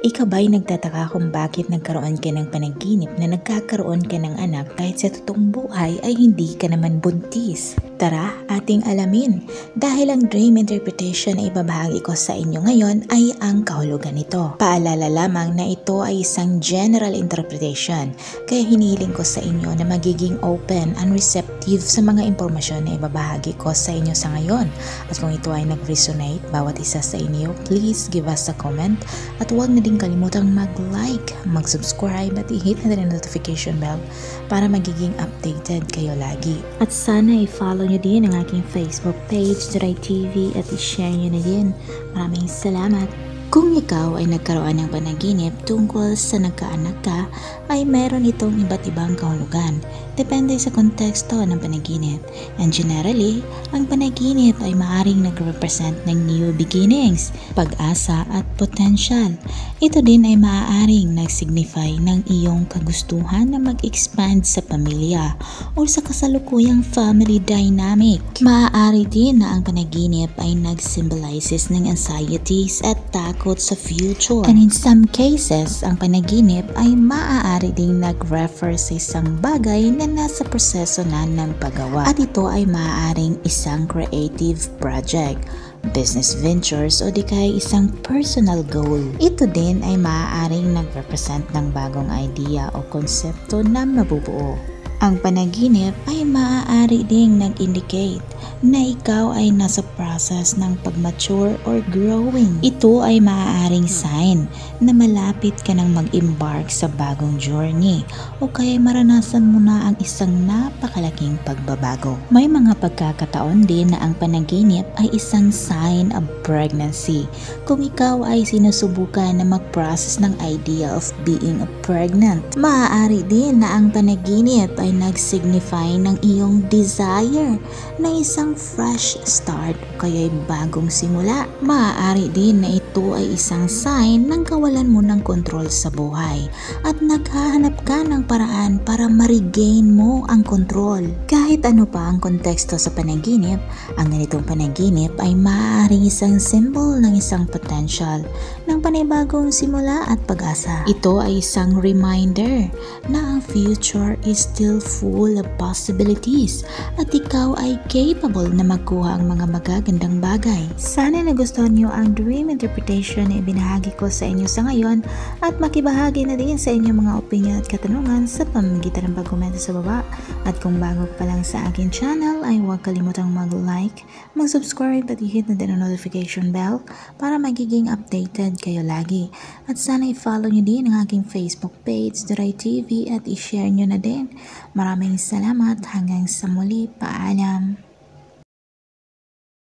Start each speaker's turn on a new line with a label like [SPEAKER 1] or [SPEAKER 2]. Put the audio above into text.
[SPEAKER 1] Ikaw ba'y nagtataka kung bakit nagkaroon ka ng panaginip na nagkakaroon ka ng anak kahit sa totoong buhay ay hindi ka naman buntis? Tara, ating alamin. Dahil ang dream interpretation na ibabahagi ko sa inyo ngayon ay ang kahulugan nito. Paalala lamang na ito ay isang general interpretation, kaya hinihiling ko sa inyo na magiging open and receptive sa mga impormasyon na ibabahagi ko sa inyo sa ngayon. At kung ito ay nag-resonate, bawat isa sa inyo, please give us a comment at huwag na din kalimutang mag-like, mag-subscribe at i-hit na din ang notification bell para magiging updated kayo lagi. At sana i-follow nyo din ang aking Facebook page, Duray TV, at i-share nyo na din. Maraming salamat! Kung ikaw ay nagkaroon ng panaginip tungkol sa nagkaanak ka, ay meron itong iba't ibang kahulugan. Depende sa konteksto ng panaginip. And generally, ang panaginip ay maaaring nag-represent ng new beginnings, pag-asa at potential. Ito din ay maaaring nag-signify ng iyong kagustuhan na mag-expand sa pamilya o sa kasalukuyang family dynamic. Maaari din na ang panaginip ay nag-symbolizes ng anxieties at takot sa future. And in some cases, ang panaginip ay maaari ding nag-refer sa isang bagay na nasa proseso na ng paggawa. At ito ay maaaring isang creative project, business ventures o di kaya isang personal goal. Ito din ay maaaring nag-represent ng bagong idea o konsepto na mabubuo. Ang panaginip ay maaari ding nag-indicate na ikaw ay nasa process ng pag-mature or growing. Ito ay maaaring sign na malapit ka nang mag-embark sa bagong journey o kaya maranasan mo na ang isang napakalaking pagbabago. May mga pagkakataon din na ang panaginip ay isang sign of pregnancy. Kung ikaw ay sinusubukan na mag-process ng idea of being pregnant, maaari din na ang panaginip ay nag-signify ng iyong desire na isang fresh start o kaya bagong simula. Maaari din na ito ay isang sign ng kawalan mo ng kontrol sa buhay at naghahanap ka ng paraan para ma-regain mo ang kontrol. Kahit ano pa ang konteksto sa panaginip, ang ganitong panaginip ay maaaring isang symbol ng isang potential ng panibagong simula at pag-asa. Ito ay isang reminder na ang future is still full of possibilities at ikaw ay capable na magkuha ang mga magagandang bagay. Sana nagustuhan nyo ang dream interpretation na ibinahagi ko sa inyo sa ngayon at makibahagi na din sa inyong mga opinion at katanungan sa pamamagitan ng pag-komento sa baba. At kung bago pa lang sa akin channel ay huwag kalimutang mag-like, mag-subscribe at i-hit na din ang notification bell para magiging updated kayo lagi. At sana i-follow nyo din ang aking Facebook page, Duray TV, at i-share nyo na din. Maraming salamat, hanggang sa muli, paalam!